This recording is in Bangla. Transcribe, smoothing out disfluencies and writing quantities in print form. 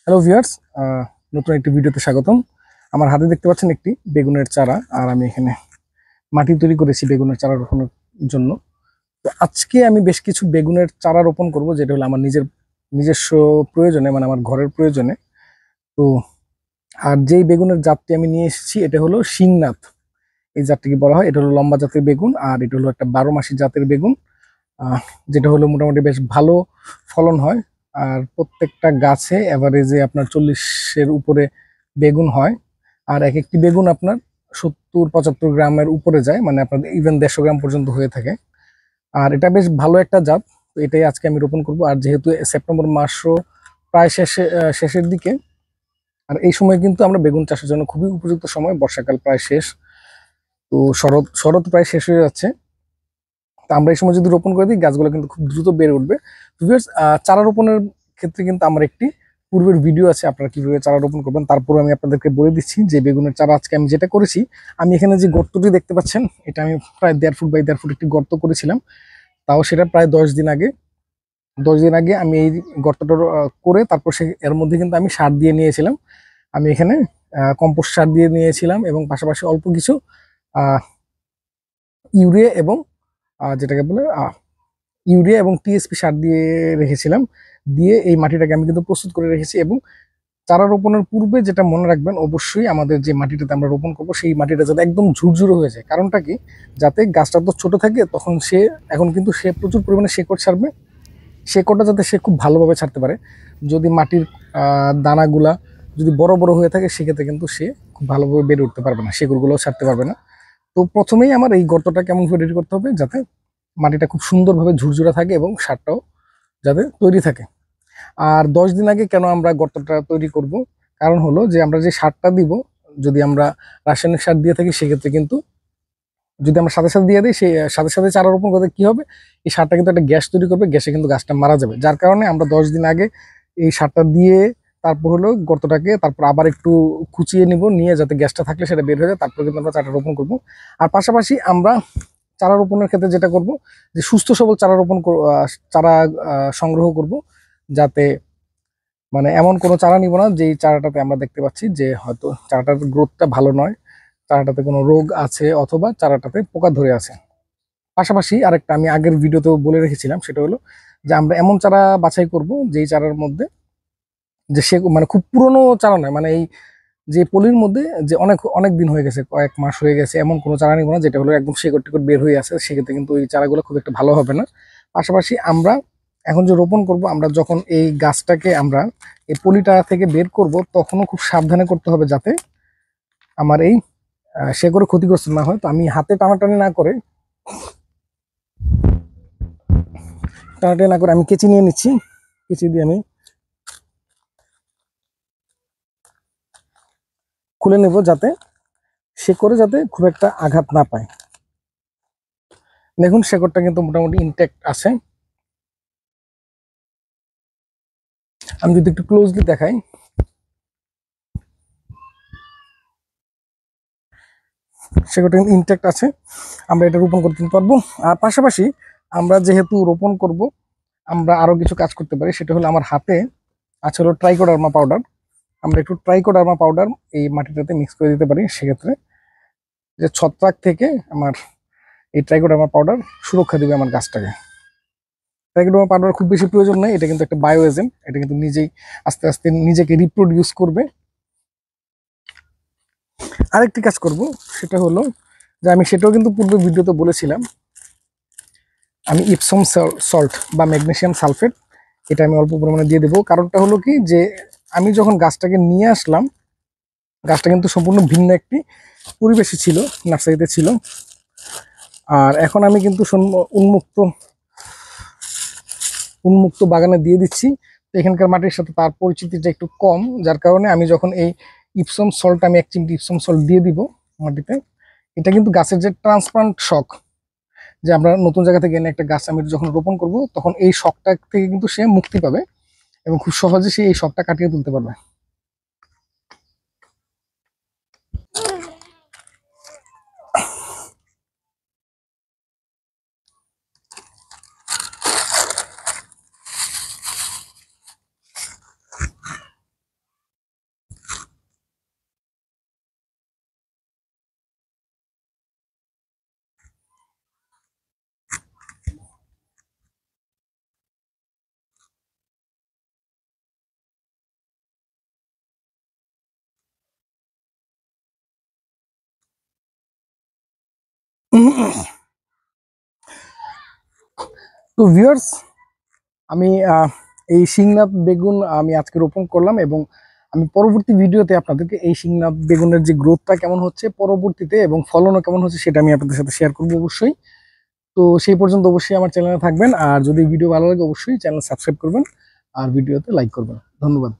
হ্যালো ভিউয়ার্স, নতুন একটি ভিডিওতে স্বাগতম। আমার হাতে দেখতে পাচ্ছেন একটি বেগুনের চারা, আর আমি এখানে মাটি তৈরি করেছি বেগুনের চারা রোপণের জন্য। তো আজকে আমি বেশ কিছু বেগুনের চারা রোপণ করব, যেটা হলো আমার নিজস্ব প্রয়োজনে, মানে আমার ঘরের প্রয়োজনে। তো আর যেই বেগুনের জাতটি আমি নিয়ে এসেছি এটা হলো সিংনাথ। এই জাতটিকে বলা হয়, এটা হলো লম্বা জাতের বেগুন, আর এটা হলো একটা 12 মাসি জাতের বেগুন। আহ, যেটা হলো মোটামুটি বেশ ভালো ফলন হয়। আর প্রত্যেকটা গাছে এভারেজে আপনার 40-এর উপরে বেগুন হয়। আর এক একটি বেগুন আপনার 70-75 গ্রামের উপরে যায়, মানে আপনার ইভেন 150 গ্রাম পর্যন্ত হয়ে থাকে। আর এটা বেশ ভালো একটা জাত। তো এটাই আজকে আমি রোপণ করব। আর যেহেতু সেপ্টেম্বর মাসও প্রায় শেষের দিকে, আর এই সময় কিন্তু আমরা বেগুন চাষের জন্য খুবই উপযুক্ত সময়। বর্ষাকাল প্রায় শেষ, তো শরৎ শরৎ প্রায় শেষ হয়ে যাচ্ছে। তো আমরা এই সময় যদি রোপণ করে দিই, গাছগুলো কিন্তু খুব দ্রুত বেড়ে উঠবে। তো ভিউয়ার্স, চারা রোপণের ক্ষেত্রে কিন্তু আমার একটি পূর্বের ভিডিও আছে, আপনারা কিভাবে চারা রোপণ করবেন। তারপরে আমি আপনাদেরকে বলে দিচ্ছি যে বেগুনের চারা আজকে আমি যেটা করেছি। আমি এখানে যে গর্তটি দেখতে পাচ্ছেন, এটা আমি প্রায় 1.5 ফুট বাই 1.5 ফুট একটি গর্ত করেছিলাম। তাও সেটা প্রায় 10 দিন আগে। 10 দিন আগে আমি এই গর্তটা করে তারপর এর মধ্যে কিন্তু আমি সার দিয়ে নিয়েছিলাম। আমি এখানে কম্পোস্ট সার দিয়ে নিয়েছিলাম, এবং পাশাপাশি অল্প কিছু আহ ইউরিয়া এবং যেটাকে বলে ইউরিয়া এবং টিএসপি সার দিয়ে রেখেছিলাম। দিয়ে এই মাটিটাকে আমি কিন্তু প্রস্তুত করে রেখেছি। এবং চারা রোপণের পূর্বে যেটা মনে রাখবেন, অবশ্যই আমাদের যে মাটিটাতে আমরা রোপণ করবো সেই মাটিটা যাতে একদম ঝুরঝুরে হয়ে যায়। কারণটা কি, যাতে গাছটা তো ছোট থাকে, তখন এখন কিন্তু সে প্রচুর পরিমাণে শেকড় ছাড়বে। শেকড়টা যাতে সে খুব ভালোভাবে ছাড়তে পারে। যদি মাটির দানাগুলা যদি বড় বড় হয়ে থাকে, সেক্ষেত্রে কিন্তু সে খুব ভালোভাবে বেড়ে উঠতে পারবে না, শেকড়গুলোও ছাড়তে পারবে না। তো প্রথমেই আমার এই গর্তটা কেমন করে রেডি করতে হবে, যাতে মাটিটা খুব সুন্দরভাবে ঝুরঝুরে থাকে এবং সারটাও যাতে তৈরি থাকে। আর 10 দিন আগে কেন আমরা গর্তটা তৈরি করব, কারণ হলো যে আমরা যে সারটা দিব, যদি আমরা রাসায়নিক সার দিয়ে থাকি, সেক্ষেত্রে কিন্তু যদি আমরা সাথে সাথে দিয়ে দিই, সেই সাথে সাথে চারা রোপণ করতে কি হবে, এই সারটা কিন্তু একটা গ্যাস তৈরি করবে, গ্যাসে কিন্তু গাছটা মারা যাবে। যার কারণে আমরা 10 দিন আগে এই সারটা দিয়ে তারপর হলো গর্তটাকে তারপর আবার একটু কুচিয়ে নিব, নিয়ে যাতে গ্যাসটা থাকলে সেটা বের হয়ে যায়, তারপর কিন্তু আমরা চারা রোপণ করব। আর পাশাপাশি আমরা চারা রোপণের ক্ষেত্রে যেটা করব, যে সুস্থ সবল চারা সংগ্রহ করব, যাতে মানে এমন কোনো চারা নিব না যেই চারাটাতে আমরা দেখতে পাচ্ছি যে হয়তো চারাটার গ্রোথটা ভালো নয়, চারাটাতে কোনো রোগ আছে, অথবা চারাটাতে পোকা ধরে আছে। পাশাপাশি আরেকটা আমি আগের ভিডিওতেও বলে রেখেছিলাম, সেটা হলো যে আমরা এমন চারা বাছাই করব যেই চারার মধ্যে যে সে মানে খুব পুরনো চারা নয়, মানে এই যে পলির মধ্যে যে অনেক অনেক দিন হয়ে গেছে, কয়েক মাস হয়ে গেছে, এমন কোনো চারা নিব না যেটা হলো একদম শেকড় টেকড় বের হয়ে আছে। সেক্ষেত্রে কিন্তু ওই চারাগুলো খুব একটা ভালো হবে না। পাশাপাশি আমরা এখন যে রোপণ করব, আমরা যখন এই গাছটাকে আমরা এই পলিটা থেকে বের করব, তখনও খুব সাবধানে করতে হবে, যাতে আমার এই শেকড়ে ক্ষতিগ্রস্ত না হয়। তো আমি হাতে টানাটানি না করে আমি কেচি নিয়ে নিচ্ছি। কেচি দিয়ে আমি খুলে নেব, যাতে শেকড়ে যাতে খুব একটা আঘাত না পায়। দেখুন, শেকড়টা কিন্তু মোটামুটি ইনটেক্ট আছে। আমি যদি একটু ক্লোজলি দেখাই, শেকড়টা কিন্তু ইনটেক্ট আছে, আমরা এটা রোপণ করতে পারবো। আর পাশাপাশি আমরা যেহেতু রোপণ করব, আমরা আরো কিছু কাজ করতে পারি। সেটা হলো আমার হাতে আছে হলো ট্রাইকোডার্মা পাউডার। আমরা একটু ট্রাইকোডার্মা পাউডার এই মাটিটাতে মিক্স করে দিতে পারি। সেক্ষেত্রে যে ছত্রাক থেকে আমার এই ট্রাইকোডার্মা পাউডার সুরক্ষা দিবে আমার গাছটাকে। ট্রাইকোডার্মা পাউডার খুব বেশি প্রয়োজন নেই, এটা কিন্তু একটা বায়ো এজেন্ট, এটা কিন্তু নিজেই আস্তে আস্তে নিজেকে রিপ্রোডিউস করবে। আরেকটি কাজ করব, সেটা হলো যে আমি সেটাও কিন্তু পূর্বে ভিডিওতে বলেছিলাম, আমি ইপসম সল্ট বা ম্যাগনেসিয়াম সালফেট এটা আমি অল্প পরিমাণে দিয়ে দেবো। কারণটা হলো কি, যে আমি যখন গাছটাকে নিয়ে আসলাম, গাছটা কিন্তু সম্পূর্ণ ভিন্ন একটি পরিবেশে ছিল, নার্সারিতে ছিল। আর এখন আমি কিন্তু উন্মুক্ত উন্মুক্ত বাগানে দিয়ে দিচ্ছি। তো এখানকার মাটির সাথে তার পরিচিতিটা একটু কম, যার কারণে আমি যখন এই ইপসম সল্ট আমি 1 চিমটি ইপসম সল্ট দিয়ে দিব মাটিতে, এটা কিন্তু গাছের যে ট্রান্সপ্লান্ট শক, যে আমরা নতুন জায়গা থেকে এনে একটা গাছ আমি যখন রোপণ করব, তখন এই শকটা থেকে কিন্তু সে মুক্তি পাবে এবং খুব সহজে সে এই শকটা কাটিয়ে তুলতে পারবে। তো ভিউয়ার্স, আমি এই শিংনাথ বেগুন আমি আজকে রোপণ করলাম, এবং আমি পরবর্তী ভিডিওতে আপনাদেরকে এই শিংনাথ বেগুনের যে গ্রোথটা কেমন হচ্ছে পরবর্তীতে এবং ফলনও কেমন হচ্ছে সেটা আমি আপনাদের সাথে শেয়ার করবো অবশ্যই। তো সেই পর্যন্ত অবশ্যই আমার চ্যানেলে থাকবেন, আর যদি ভিডিও ভালো লাগে অবশ্যই চ্যানেল সাবস্ক্রাইব করবেন আর ভিডিওতে লাইক করবেন। ধন্যবাদ।